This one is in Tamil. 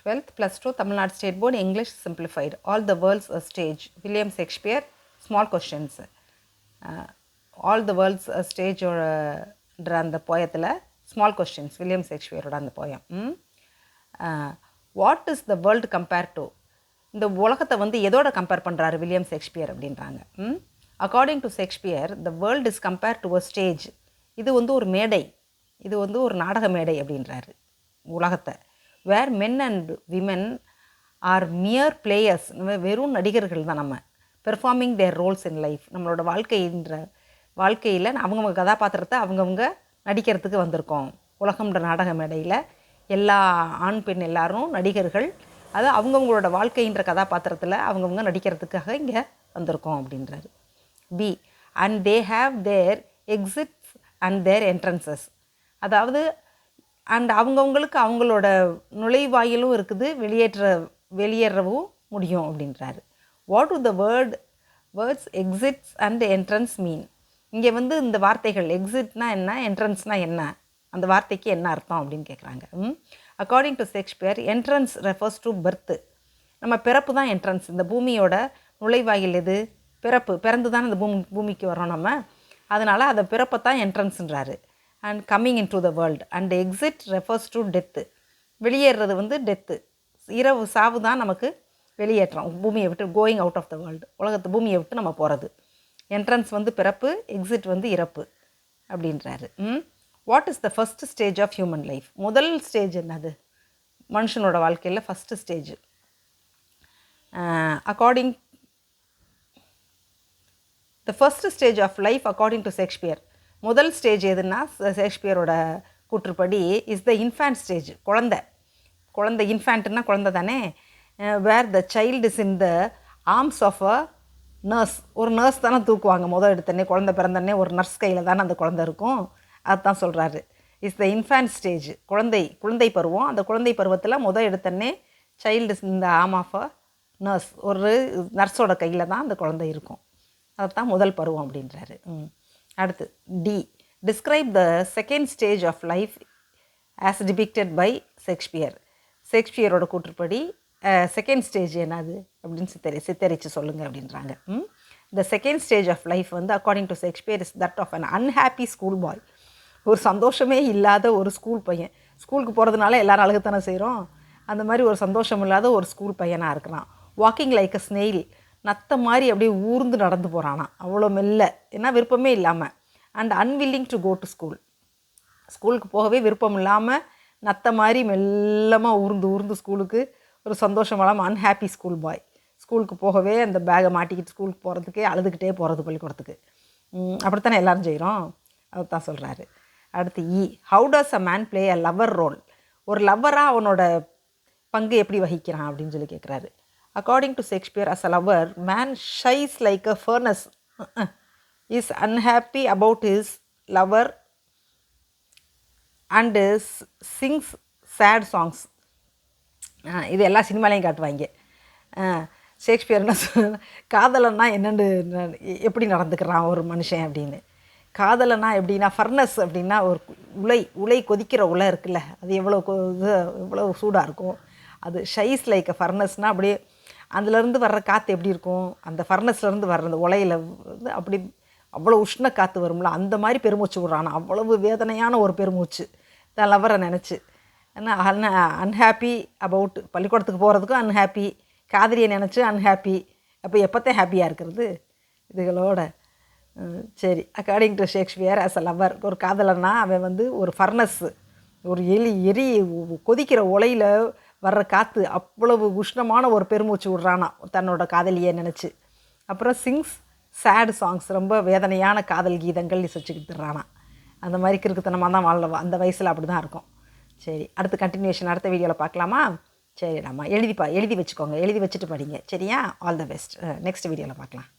12th plus 2 Tamil Nadu State Board English Simplified. All the world's a stage. William Shakespeare. Small questions. All the world's a stage or அந்த போயத்தில் ஸ்மால் கொஸ்டின்ஸ் வில்லியம் ஷேக்ஸ்பியரோட அந்த poem. What is the world compare to? இந்த உலகத்தை வந்து எதோட கம்பேர் பண்ணுறாரு வில்லியம் ஷேக்ஸ்பியர் அப்படின்றாங்க. According to Shakespeare the world is compare to a stage. இது வந்து ஒரு மேடை, இது வந்து ஒரு நாடக மேடை அப்படின்றாரு உலகத்தை. Where men and women are mere players, வெறும் நடிகர்கள் தான் நம்ம. Performing their roles in life, நம்மளோட வாழ்க்கையில் அவங்கவுங்க கதாபாத்திரத்தை அவங்கவுங்க நடிக்கிறதுக்கு வந்திருக்கோம். உலகம்ன்ற நாடக மேடையில் எல்லா ஆண் பெண் எல்லாரும் நடிகர்கள், அது அவங்கவுங்களோட வாழ்க்கைன்ற கதாபாத்திரத்தில் அவங்கவுங்க நடிக்கிறதுக்காக இங்கே வந்திருக்கோம் அப்படின்றாரு. B and they have their exits and their entrances, அதாவது அண்ட் அவங்கவுங்களுக்கு அவங்களோட நுழைவாயிலும் இருக்குது, வெளியேறவும் முடியும் அப்படின்றாரு. What do the words exits and entrance mean? இங்கே வந்து இந்த வார்த்தைகள் எக்ஸிட்னா என்ன, என்ட்ரன்ஸ்னால் என்ன, அந்த வார்த்தைக்கு என்ன அர்த்தம் அப்படின்னு கேட்குறாங்க. According to Shakespeare entrance refers to birth. நம்ம பிறப்பு தான் என்ட்ரன்ஸ். இந்த பூமியோட நுழைவாயில் எது? பிறப்பு. பிறந்து தான் இந்த பூமிக்கு வரோம் நம்ம, அதனால் அதை பிறப்பை தான் என்ட்ரன்ஸுன்றாரு. And coming in to the world. And exit refers to death. வெளியேறது வந்து டெத்து, இரவு சாவு தான் நமக்கு வெளியேற்றம், பூமியை விட்டு going out of the world, உலகத்து பூமியை விட்டு நம்ம போகிறது. என்ட்ரன்ஸ் வந்து பிறப்பு, எக்ஸிட் வந்து இறப்பு அப்படின்றாரு. What is the first stage of human life? முதல் ஸ்டேஜ் என்னது மனுஷனோட வாழ்க்கையில்? First stage according the first stage of life according to Shakespeare, முதல் ஸ்டேஜ் எதுன்னா ஷேக்ஸ்பியரோட கூற்றுப்படி இஸ் த இன்ஃபேண்ட் ஸ்டேஜ். குழந்தை இன்ஃபேண்ட்னா குழந்தை தானே. Where the child is in the arms of a nurse. ஒரு நர்ஸ் தானே தூக்குவாங்க முதல் எடுத்தோடனே, குழந்தை பிறந்தோடனே ஒரு நர்ஸ் கையில் தானே அந்த குழந்தை இருக்கும். அதுதான் சொல்கிறாரு. இஸ் த இன்ஃபேண்ட் ஸ்டேஜ், குழந்தை பருவம். அந்த குழந்தை பருவத்தில் முதல் எடுத்தோடனே சைல்டு இஸ் இந்த ஆர்ம் ஆஃப் அ நர்ஸ், ஒரு நர்ஸோட கையில் தான் அந்த குழந்தை இருக்கும். அதுதான் முதல் பருவம் அப்படின்றாரு. அடுத்து D, describe the second stage of life as depicted by Shakespeare. ஷேக்ஸ்பியரோட கூற்றுப்படி செகண்ட் ஸ்டேஜ் என்னது அப்படின்னு சித்தரித்து சொல்லுங்கள் அப்படின்றாங்க. The second stage of life வந்து according to Shakespeare is that of an unhappy school boy. ஒரு சந்தோஷமே இல்லாத ஒரு ஸ்கூல் பையன். ஸ்கூலுக்கு போகிறதுனால எல்லோரும் அழுகத்தானே செய்கிறோம், அந்த மாதிரி ஒரு சந்தோஷம் இல்லாத ஒரு ஸ்கூல் பையனாக இருக்கிறான். வாக்கிங் லைக் அ ஸ்னெயில், நத்த மாதிரி அப்படியே ஊர்ந்து நடந்து போகிறானா, அவ்வளோ மெல்ல, ஏன்னா விருப்பமே இல்லாமல். And unwilling to go to school, ஸ்கூலுக்கு போகவே விருப்பம் இல்லாமல் நத்த மாதிரி மெல்லமாக ஊர்ந்து ஸ்கூலுக்கு ஒரு சந்தோஷம் இல்லாமல் அன்ஹாப்பி ஸ்கூல் பாய். ஸ்கூலுக்கு போகவே அந்த பேகை மாட்டிக்கிட்டு ஸ்கூலுக்கு போகிறதுக்கே அழுதுகிட்டே போகிறது பள்ளிக்கூடத்துக்கு. அப்படித்தானே எல்லோரும் செய்கிறோம், அதுதான் சொல்கிறாரு. அடுத்து E, how does a man play a lover role? ஒரு லவ்வராக அவனோட பங்கு எப்படி வகிக்கிறான் அப்படின்னு சொல்லி கேட்குறாரு. According to Shakespeare as a lover man sighs like a furnace, is unhappy about his lover and sings sad songs. இது எல்லா சினிமாலையும் காட்டுவாங்க. ஷேக்ஸ்பியர் என்ன காதலன்னா என்னென்னு, எப்படி நடந்துக்கிறான் ஒரு மனுஷன் அப்படின்னு. காதலனா எப்படின்னா ஃபர்னஸ் அப்படின்னா ஒரு உலை கொதிக்கிற உலை இருக்குல்ல, அது எவ்வளோ சூடாக இருக்கும். அது ஷைஸ் லைக் ஃபர்னஸ்னால் அப்படியே அதுலேருந்து வர்ற காற்று எப்படி இருக்கும், அந்த ஃபர்னஸ்லேருந்து வர்ற அந்த உலையில் வந்து அப்படி அவ்வளோ உஷ்ண காற்று வரும்ல, அந்த மாதிரி பெருமூச்சு விட்றானா. அவ்வளவு வேதனையான ஒரு பெருமூச்சு தான் லவரை நினச்சி. ஏன்னா அன்ஹாப்பி அபவுட், பள்ளிக்கூடத்துக்கு போகிறதுக்கும் அன்ஹாப்பி, காதலியை நினச்சி அன்ஹாப்பி. அப்போ எப்போத்தான் ஹாப்பியாக இருக்கிறது இதுகளோட? சரி, according to Shakespeare as a lower, ஒரு காதலன்னா அவன் வந்து ஒரு ஃபர்னஸ், ஒரு கொதிக்கிற உலையில் வர்ற காற்று, அவ்வளவு உஷ்ணமான ஒரு பெருமூச்சு விட்றானா தன்னோட காதலியை நினச்சி. அப்புறம் சிங்ஸ் சேட் சாங்ஸ், ரொம்ப வேதனையான காதல் கீதங்கள் வச்சுக்கிட்டுறானா. அந்த மாதிரி கிறுக்குத்தனமாக தான் வாழ அந்த வயசில் அப்படி தான் இருக்கும். சரி, அடுத்து கண்டினியூஷன் அடுத்த வீடியோவில் பார்க்கலாமா? சரி, நம்ம எழுதி வச்சுக்கோங்க, எழுதி வச்சுட்டு படிங்க, சரியா? All the best. நெக்ஸ்ட் வீடியோவில் பார்க்கலாம்.